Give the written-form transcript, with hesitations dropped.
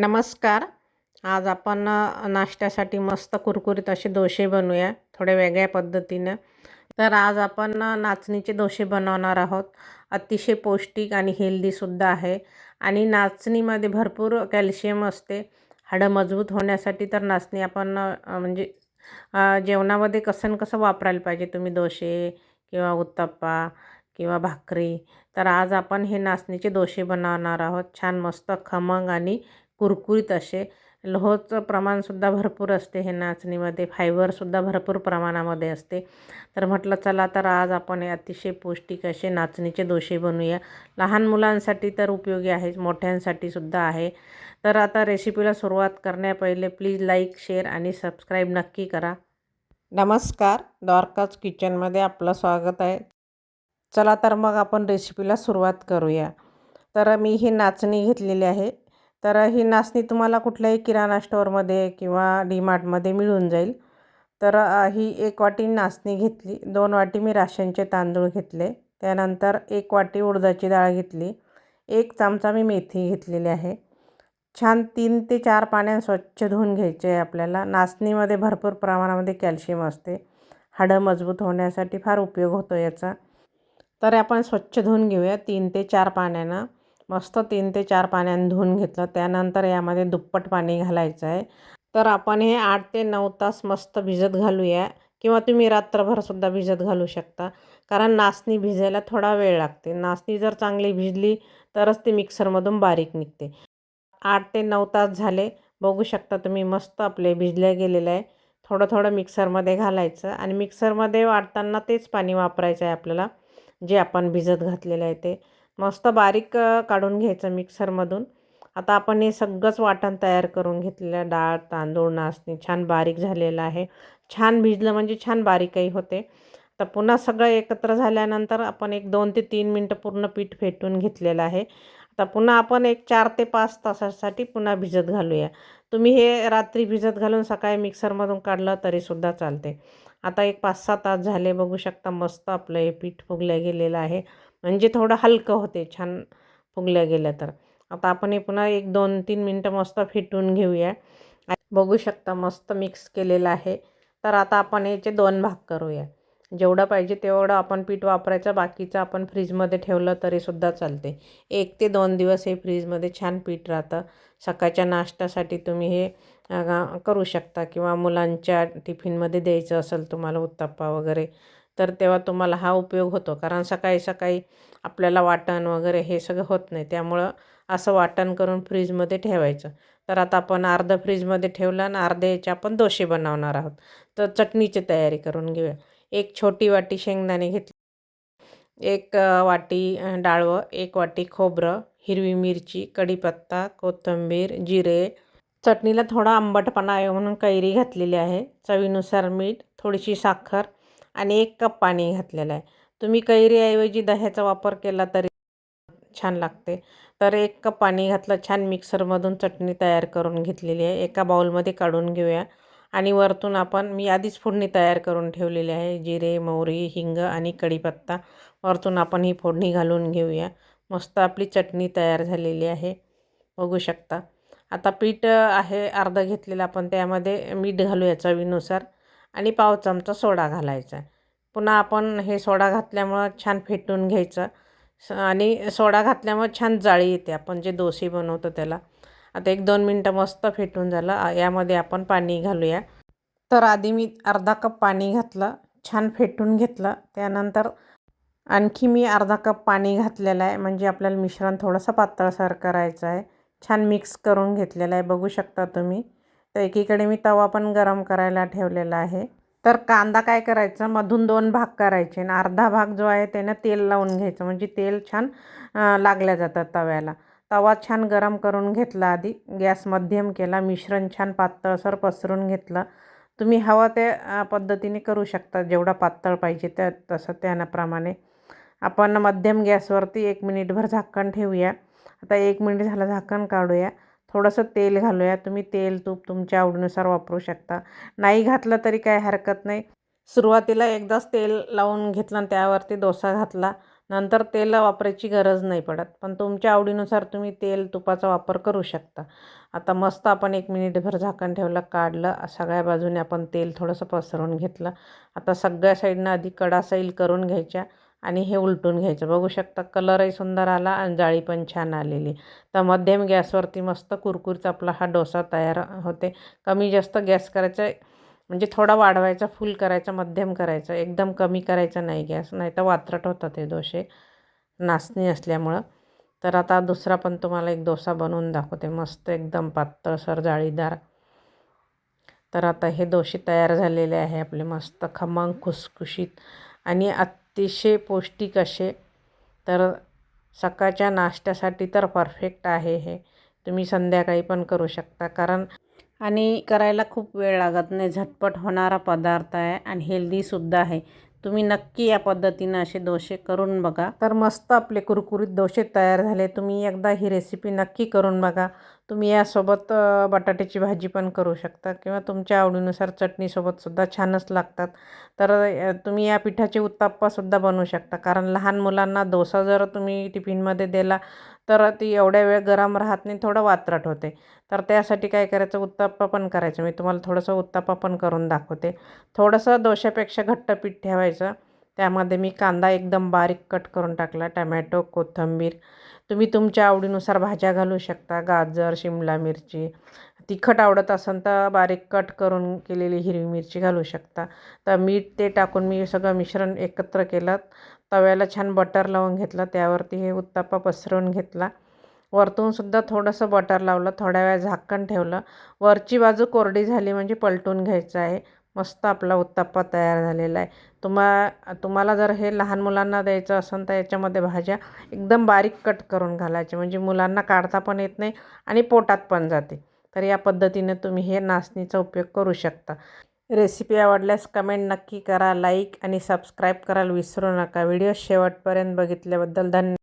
नमस्कार. आज आपण नाश्त्यासाठी मस्त कुरकुरीत असे डोसे बनवूया थोड्या वेगळ्या पद्धतीनं. तर आज आपण नाचणीचे डोसे बनवणार आहोत. अतिशय पौष्टिक आणि हेल्दीसुद्धा आहे आणि नाचणीमध्ये भरपूर कॅल्शियम असते. हाडं मजबूत होण्यासाठी तर नाचणी आपण जेवणामध्ये कसं न कसं वापरायला पाहिजे. तुम्ही डोसे किंवा उत्तप्पा किंवा भाकरी. तर आज आपण हे नाचणीचे डोसे बनवणार आहोत. छान मस्त खमंग आणि कुरकुरीत असे. लोहाचं प्रमाणसुद्धा भरपूर असते हे नाचणीमध्ये, फायबरसुद्धा भरपूर प्रमाणामध्ये असते. तर म्हटलं चला तर आज आपण हे अतिशय पौष्टिक असे नाचणीचे डोसे बनवूया. लहान मुलांसाठी तर उपयोगी आहेच, मोठ्यांसाठी सुद्धा आहे. तर आता रेसिपीला सुरुवात करण्यापहिले प्लीज लाईक, शेअर आणि सबस्क्राईब नक्की करा. नमस्कार, द्वारकाज किचनमध्ये आपलं स्वागत आहे. चला तर मग आपण रेसिपीला सुरुवात करूया. तर मी ही नाचणी घेतलेली आहे. तर ही नाचणी तुम्हाला कुठल्याही किराणा स्टोअरमध्ये किंवा डीमार्टमध्ये मिळून जाईल. तर ही 1 वाटी नाचणी घेतली, 2 वाटी मी राशनचे तांदूळ घेतले, त्यानंतर 1 वाटी उडदाची डाळ घेतली, 1 चमचा मी मेथी घेतलेली आहे. छान 3 ते 4 पाण्याने स्वच्छ धुवून घ्यायचे आहे आपल्याला. नाचणीमध्ये भरपूर प्रमाणामध्ये कॅल्शियम असते. हाडं मजबूत होण्यासाठी फार उपयोग होतो याचा. तर आपण स्वच्छ धुवून घेऊया 3 ते 4 पाण्यानं. मस्त 3 ते 4 पाण्यानं धुवून घेतलं. त्यानंतर यामध्ये दुप्पट पाणी घालायचं आहे. तर आपण हे 8 ते 9 तास मस्त भिजत घालूया किंवा तुम्ही रात्रभरसुद्धा भिजत घालू शकता. कारण नाचणी भिजायला थोडा वेळ लागते. नाचणी जर चांगली भिजली तरच ती मिक्सरमधून बारीक निघते. 8 ते 9 तास झाले. बघू शकता तुम्ही मस्त आपले भिजल्या गेलेलं आहे. थोडं थोडं मिक्सरमध्ये घालायचं आणि मिक्सरमध्ये वाटताना तेच पाणी वापरायचं आहे आपल्याला, जे आपण भिजत घातलेलं आहे ते. मस्त बारीक काढून घ्यायचं मिक्सरमधून. आता आपण हे सगळंच वाटण तयार करून घेतलेलं, डाळ, तांदूळ, नाचणी छान बारीक झालेलं आहे. छान भिजलं म्हणजे छान बारीकही होते. तर पुन्हा सगळं एकत्र झाल्यानंतर आपण एक 2 ते 3 मिनटं पूर्ण पीठ फेटून घेतलेलं आहे. आता पुन्हा आपण एक 4 ते 5 तासासाठी पुन्हा भिजत घालूया. तुम्ही हे रात्री भिजत घालून सकाळी मिक्सरमधून काढलं तरीसुद्धा चालते. आता एक 5-6 तास झाले. बघू शकता मस्त आपलं हे पीठ फुगलं गेलेलं आहे. म्हणजे थोडं हलकं होते छान फुगलं गेलं तर. आता आपण हे पुन्हा एक 2-3 मिनटं मस्त फेटून घेऊया. बघू शकता मस्त मिक्स केलेलं आहे. तर आता आपण याचे 2 भाग करूया. जेवढं पाहिजे तेवढं आपण पीठ वापरायचं, बाकीचं आपण फ्रीजमध्ये ठेवलं तरीसुद्धा चालते. 1 ते 2 दिवस हे फ्रीजमध्ये छान पीठ राहतं. सकाळच्या नाश्त्यासाठी तुम्ही हे करू शकता किंवा मुलांच्या टिफिनमध्ये द्यायचं असेल तुम्हाला उत्तप्पा वगैरे, तर तेव्हा तुम्हाला हा उपयोग होतो. कारण सकाळी सकाळी आपल्याला वाटण वगैरे हे सगळं होत नाही. त्यामुळं असं वाटण करून फ्रीजमध्ये ठेवायचं. तर आता आपण अर्धं फ्रीजमध्ये ठेवलं आणि अर्ध्याचे आपण डोसे बनवणार आहोत. तर चटणीची तयारी करून घेऊया. एक छोटी वाटी शेंगदाणे घेतले, 1 वाटी डाळवं, 1 वाटी खोबरं, हिरवी मिरची, कढीपत्ता, कोथिंबीर, जिरे. चटणीला थोडा आंबटपणा आहे म्हणून कैरी घातलेली आहे. चवीनुसार मीठ, थोडीशी साखर आणि 1 कप पाणी घातलेलं आहे. तुम्ही कैरीऐवजी दह्याचा वापर केला तरी छान लागते. तर 1 कप पाणी घातलं. छान मिक्सरमधून चटणी तयार करून घेतलेली आहे. एका बाउलमध्ये काढून घेऊया आणि वरतून मी आधीच फोडणी तयार करून ठेवलेली आहे. जिरे, मोहरी, हिंग आणि कढीपत्ता. वरतून आपण ही फोडणी घालून घेऊया. मस्त आपली चटणी तयार झालेली आहे. बघू शकता. आता पीठ आहे अर्धं घेतलेलं, आपण त्यामध्ये मीठ घालूया चवीनुसार आणि पाव चमचा सोडा घालायचा. पुन्हा आपण हे सोडा घातल्यामुळं छान फेटून घ्यायचं आणि सोडा घातल्यामुळे छान जाळी येते आपण जे डोसे बनवतो त्याला. आता 1-2 मिनटं मस्त फेटून झालं. यामध्ये आपण पाणी घालूया. तर आधी मी अर्धा कप पाणी घातलं, छान फेटून घेतलं. त्यानंतर आणखी मी अर्धा कप पाणी घातलेलं आहे, म्हणजे आपल्याला मिश्रण थोडंसं पातळसर करायचं आहे. छान मिक्स करून घेतलेलं आहे, बघू शकता तुम्ही. तर एकीकडे मी तवा पण गरम करायला ठेवलेला आहे. तर कांदा काय करायचं, मधून 2 भाग करायचे आणि अर्धा भाग जो आहे त्यानं तेल लावून घ्यायचं, म्हणजे तेल छान लागल्या जातात तव्याला. तवा छान गरम करून घेतला, आधी गॅस मध्यम केला, मिश्रण छान पातळसर पसरून घेतलं. तुम्ही हवं त्या पद्धतीने करू शकता, जेवढा पातळ पाहिजे तसं त्याप्रमाणे. आपण मध्यम गॅसवरती 1 मिनिटभर झाकण ठेवूया. आता 1 मिनिट झालं, झाकण काढूया. थोडंसं तेल घालूया. तुम्ही तेल, तूप तुमच्या आवडीनुसार वापरू शकता. नाही घातलं तरी काय हरकत नाही. सुरुवातीला एकदाच तेल लावून घेतलं आणि त्यावरती डोसा घातला नंतर तेल वापरायची गरज नाही पडत. पण तुमच्या आवडीनुसार तुम्ही तेल तुपाचा वापर करू शकता. आता मस्त आपण 1 मिनिटभर झाकण ठेवलं, काढलं. सगळ्या बाजूने आपण तेल थोडंसं पसरवून घेतलं. आता सगळ्या साईडनं आधी कडा सैल करून घ्यायच्या आणि हे उलटून घ्यायचं. बघू शकता कलरही सुंदर आला आणि जाळी पण छान आलेली. तर मध्यम गॅसवरती मस्त कुरकुरीत आपला हा डोसा तयार होते. कमी जास्त गॅस करायचा, म्हणजे थोडा वाढवायचा, फुल करायचा, मध्यम करायचा, एकदम कमी करायचा नाही गॅस, नाही तर वात्रट होतात हे डोसे नाचणी असल्यामुळं. तर आता दुसरा पण तुम्हाला एक डोसा बनवून दाखवते, मस्त एकदम पातळसर जाळीदार. तर आता हे डोसे तयार झालेले आहे आपले, मस्त खमंग खुसखुशीत आणि अतिशय पौष्टिक असे. तर सकाळच्या नाश्त्यासाठी तर परफेक्ट आहे हे. तुम्ही संध्याकाळी पण करू शकता, कारण आणि करायला खूप वेळ लागत नाही, झटपट होणारा पदार्थ आहे आणि हेल्दीसुद्धा आहे. तुम्ही नक्की या पद्धतीनं असे डोसे करून बघा. तर मस्त आपले कुरकुरीत डोसे तयार झाले. तुम्ही एकदा ही रेसिपी नक्की करून बघा. तुम्ही यासोबत बटाट्याची भाजी पण करू शकता किंवा तुमच्या आवडीनुसार चटणीसोबतसुद्धा छानच लागतात. तर तुम्ही या पिठाचे उत्तप्पासुद्धा बनवू शकता, कारण लहान मुलांना डोसा जर तुम्ही टिफिनमध्ये दिला तर ती एवढ्या वेळ गरम राहत नाही, थोडं वात्रट होते. तर त्यासाठी काय करायचं, उत्तप्पा पण करायचं. मी तुम्हाला थोडंसं उत्तप्पा पण करून दाखवते. थोडंसं डोश्यापेक्षा घट्ट पीठ ठेवायचं. त्यामध्ये मी कांदा एकदम बारीक कट करून टाकला, टमॅटो, कोथिंबीर. तुम्ही तुमच्या आवडीनुसार भाज्या घालू शकता, गाजर, शिमला मिरची. तिखट आवडत असेल तर बारीक कट करून केलेली हिरवी मिरची घालू शकता. तर मीठ ते टाकून मी सगळं मिश्रण एकत्र केलं. तव्याला छान बटर लावून घेतलं, त्यावरती हे उत्तप्पा पसरवून घेतला. वरतूनसुद्धा थोडंसं बटर लावलं, थोड्या वेळ झाकण ठेवलं. वरची बाजू कोरडी झाली म्हणजे पलटून घ्यायचं आहे. मस्त आपला उत्तप्पा तयार झालेला आहे. तुम्हाला जर हे लहान मुलांना द्यायचं असेल तर याच्यामध्ये भाज्या एकदम बारीक कट करून घालायचे, म्हणजे मुलांना काढता पण येत नाही आणि पोटात पण जाते. तर या पद्धतीने तुम्ही हे नाचणीचा उपयोग करू शकता. रेसिपी आवडल्यास कमेंट नक्की करा, लाईक आणि सबस्क्राईब करायला विसरू नका. व्हिडिओ शेवटपर्यंत बघितल्याबद्दल धन्यवाद.